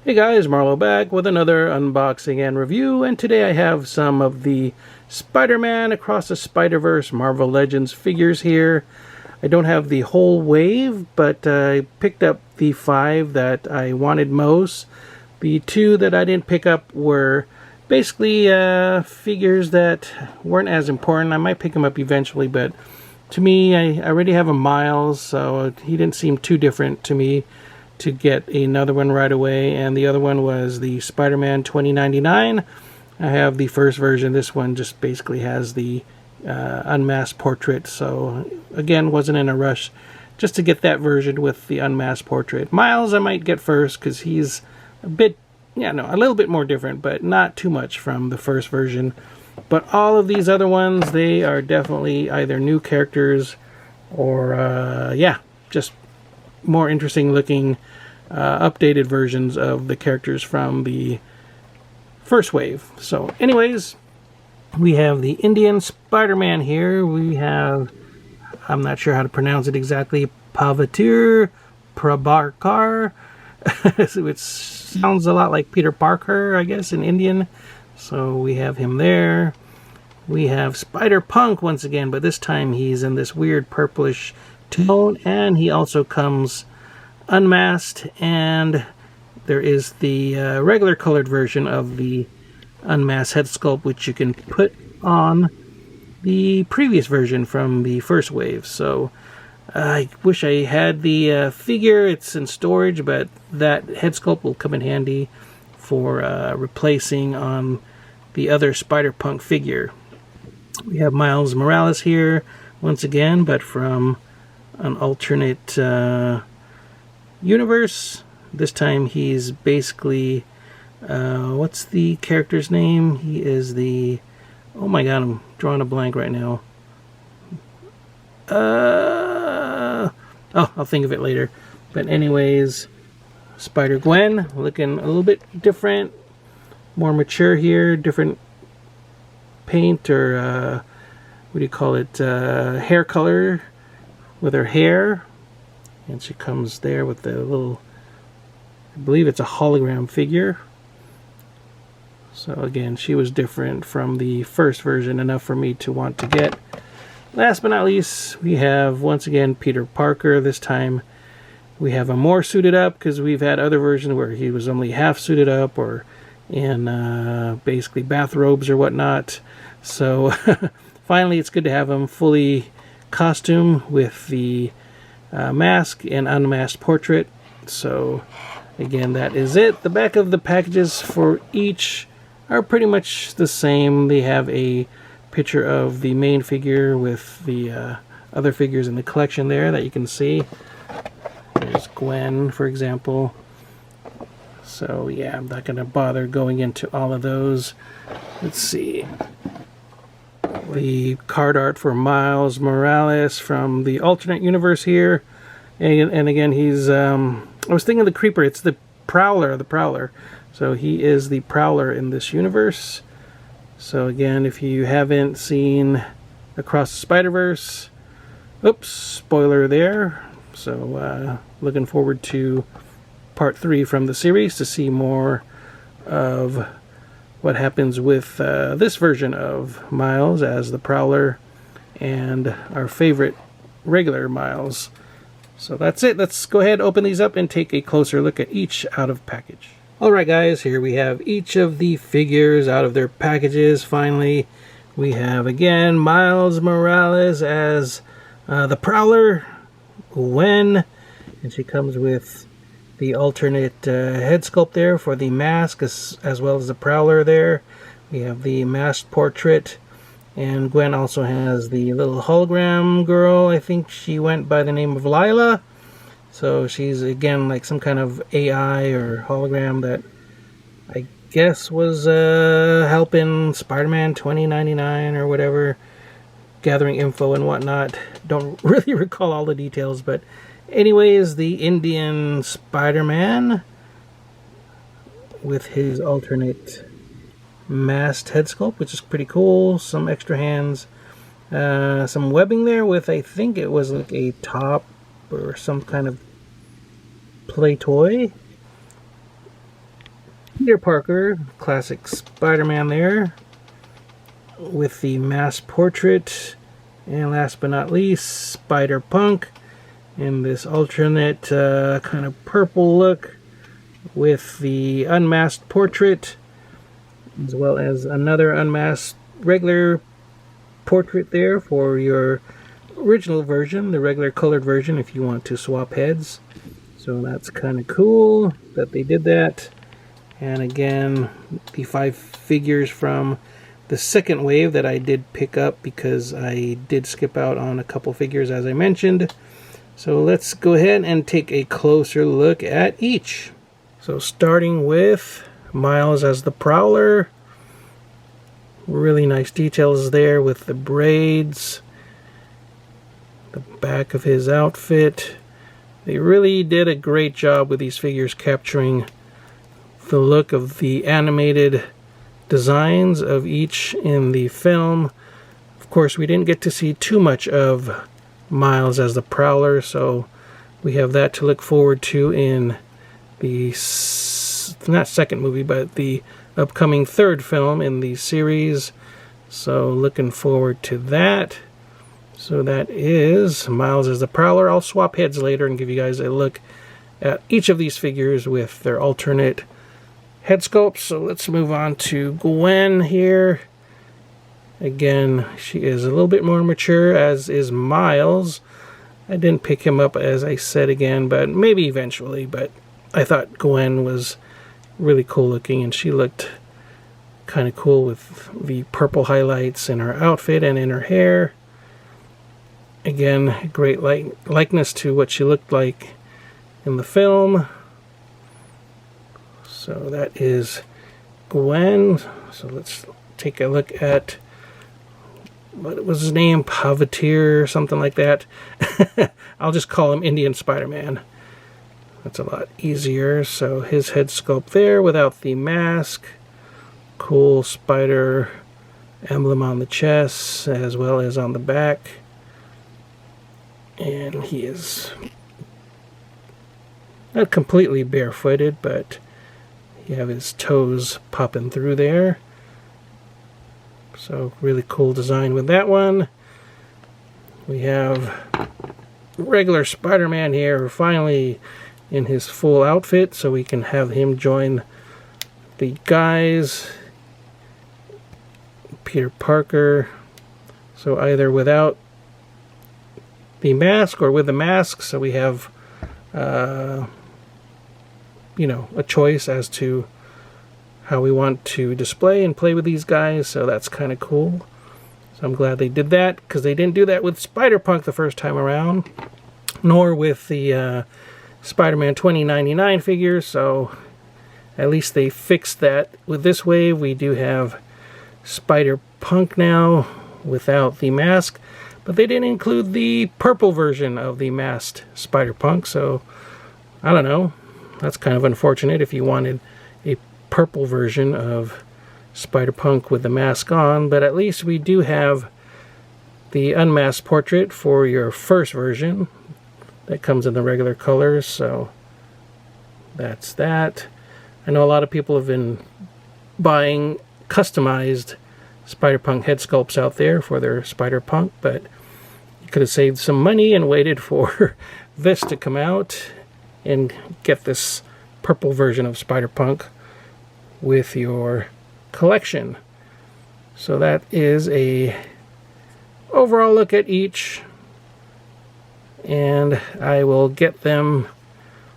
Hey guys, Marlo back with another unboxing and review, and today I have some of the Spider-Man Across the Spider-Verse Marvel Legends figures here. I don't have the whole wave, but I picked up the 5 that I wanted most. The 2 that I didn't pick up were basically figures that weren't as important. I might pick them up eventually, but to me, I already have a Miles, so he didn't seem too different to me to get another one right away. And the other one was the Spider-Man 2099. I have the first version. This one just basically has the unmasked portrait, so again, wasn't in a rush just to get that version with the unmasked portrait. Miles I might get first because he's a little bit more different, but not too much from the first version. But all of these other ones, they are definitely either new characters or just more interesting looking updated versions of the characters from the first wave. So anyways, we have the Indian Spider-Man here. We have, I'm not sure how to pronounce it exactly, PAVITR, PRABHAKAR. It sounds a lot like Peter Parker, I guess, in Indian. So we have him there. We have Spider-Punk once again, but this time he's in this weird purplish tone, and he also comes unmasked, and there is the regular colored version of the unmasked head sculpt, which you can put on the previous version from the first wave. So I wish I had the figure. It's in storage, but that head sculpt will come in handy for replacing on the other Spider-Punk figure. We have Miles Morales here once again, but from an alternate universe. This time he's basically what's the character's name? He is the, oh my god, I'm drawing a blank right now. I'll think of it later. But anyways, Spider-Gwen looking a little bit different, more mature here, different paint or what do you call it, hair color with her hair. And she comes there with the little, I believe it's a hologram figure. So again, she was different from the first version, enough for me to want to get. Last but not least, we have once again Peter Parker. This time we have him more suited up, because we've had other versions where he was only half suited up or in basically bathrobes or whatnot. So finally it's good to have him fully costume with the mask and unmasked portrait. So again, that is it. The back of the packages for each are pretty much the same. They have a picture of the main figure with the other figures in the collection there that you can see. There's Gwen, for example. So yeah, I'm not going to bother going into all of those. Let's see. The card art for Miles Morales from the alternate universe here. And again, he's, I was thinking of the Creeper. It's the Prowler. So he is the Prowler in this universe. So again, if you haven't seen Across the Spider-Verse, oops, spoiler there. So looking forward to part 3 from the series to see more of what happens with this version of Miles as the Prowler and our favorite regular Miles. So that's it. Let's go ahead, open these up, and take a closer look at each out of package. Alright guys, here we have each of the figures out of their packages. Finally, we have again Miles Morales as the Prowler, Gwen, and she comes with the alternate head sculpt there for the mask, as well as the Prowler there. We have the masked portrait, and Gwen also has the little hologram girl. I think she went by the name of Lila. So she's again like some kind of AI or hologram that I guess was helping Spider-Man 2099 or whatever, gathering info and whatnot. Don't really recall all the details, but anyways, the Indian Spider-Man with his alternate masked head sculpt, which is pretty cool. Some extra hands, some webbing there with, I think it was like a top or some kind of play toy. Peter Parker, classic Spider-Man there, with the masked portrait. And last but not least, Spider-Punk in this alternate kind of purple look with the unmasked portrait, as well as another unmasked regular portrait there for your original version, the regular colored version, if you want to swap heads. So that's kind of cool that they did that. And again, the 5 figures from the second wave that I did pick up because I did skip out on a couple figures, as I mentioned. So let's go ahead and take a closer look at each. So starting with Miles as the Prowler. Really nice details there with the braids, the back of his outfit. They really did a great job with these figures capturing the look of the animated designs of each in the film. Of course, we didn't get to see too much of Miles as the Prowler, so we have that to look forward to in the not second movie, but the upcoming third film in the series. So looking forward to that. So that is Miles as the Prowler. I'll swap heads later and give you guys a look at each of these figures with their alternate head sculpts. So let's move on to Gwen here. Again, she is a little bit more mature, as is Miles. I didn't pick him up, as I said again, but maybe eventually. But I thought Gwen was really cool looking, and she looked kind of cool with the purple highlights in her outfit and in her hair. Again, great likeness to what she looked like in the film. So that is Gwen. So let's take a look at, what was his name? PAVITR or something like that. I'll just call him Indian Spider-Man. That's a lot easier. So his head sculpt there without the mask. Cool spider emblem on the chest as well as on the back. And he is not completely barefooted, but you have his toes popping through there. So really cool design with that one. We have regular Spider-Man here, finally in his full outfit, so we can have him join the guys. Peter Parker. So either without the mask or with the mask. So we have, you know, a choice as to how we want to display and play with these guys. So that's kind of cool. So I'm glad they did that, because they didn't do that with Spider-Punk the first time around, nor with the Spider-Man 2099 figures. So at least they fixed that with this wave. We do have Spider-Punk now without the mask, but they didn't include the purple version of the masked Spider-Punk. So I don't know. That's kind of unfortunate if you wanted a purple version of Spider-Punk with the mask on, but at least we do have the unmasked portrait for your first version that comes in the regular colors. So that's that. I know a lot of people have been buying customized Spider-Punk head sculpts out there for their Spider-Punk, but you could have saved some money and waited for this to come out and get this purple version of Spider-Punk with your collection. So that is a overall look at each, and I will get them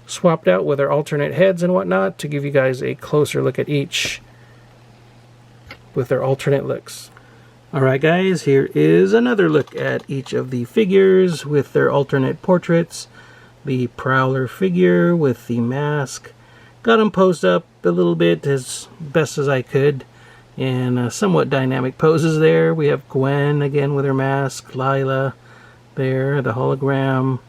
swapped out with their alternate heads and whatnot to give you guys a closer look at each with their alternate looks. Alright guys, here is another look at each of the figures with their alternate portraits. The Prowler figure with the mask. Got him posed up a little bit as best as I could in somewhat dynamic poses there. We have Gwen again with her mask, Lila there, the hologram,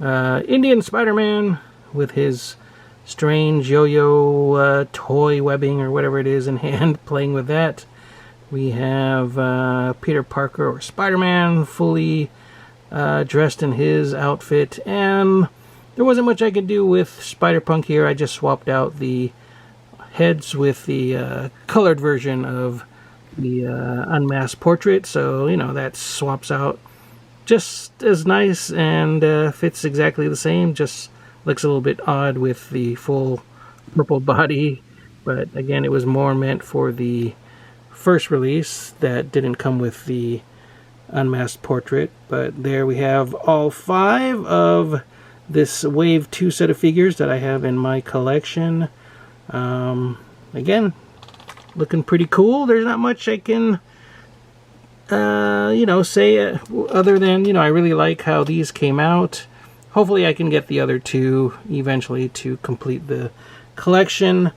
Indian Spider-Man with his strange yo-yo toy webbing or whatever it is in hand, playing with that. We have Peter Parker or Spider-Man fully dressed in his outfit, and there wasn't much I could do with Spider-Punk here. I just swapped out the heads with the colored version of the unmasked portrait, so you know that swaps out just as nice and fits exactly the same. Just looks a little bit odd with the full purple body, but again, it was more meant for the first release that didn't come with the unmasked portrait. But there we have all 5 of this Wave 2 set of figures that I have in my collection. Again, looking pretty cool. There's not much I can you know, say other than, you know, I really like how these came out. Hopefully I can get the other 2 eventually to complete the collection,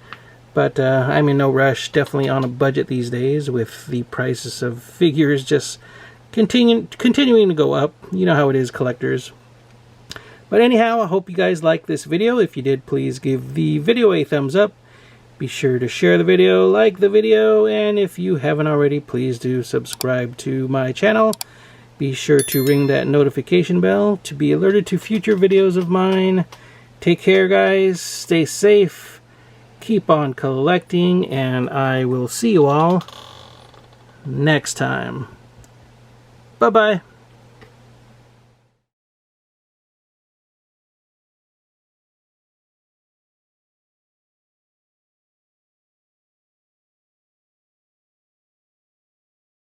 but I'm in no rush. Definitely on a budget these days with the prices of figures just continuing to go up. You know how it is, collectors. But anyhow, I hope you guys liked this video. If you did, please give the video a thumbs up. Be sure to share the video, like the video, and if you haven't already, please do subscribe to my channel. Be sure to ring that notification bell to be alerted to future videos of mine. Take care, guys. Stay safe. Keep on collecting, and I will see you all next time. Bye-bye.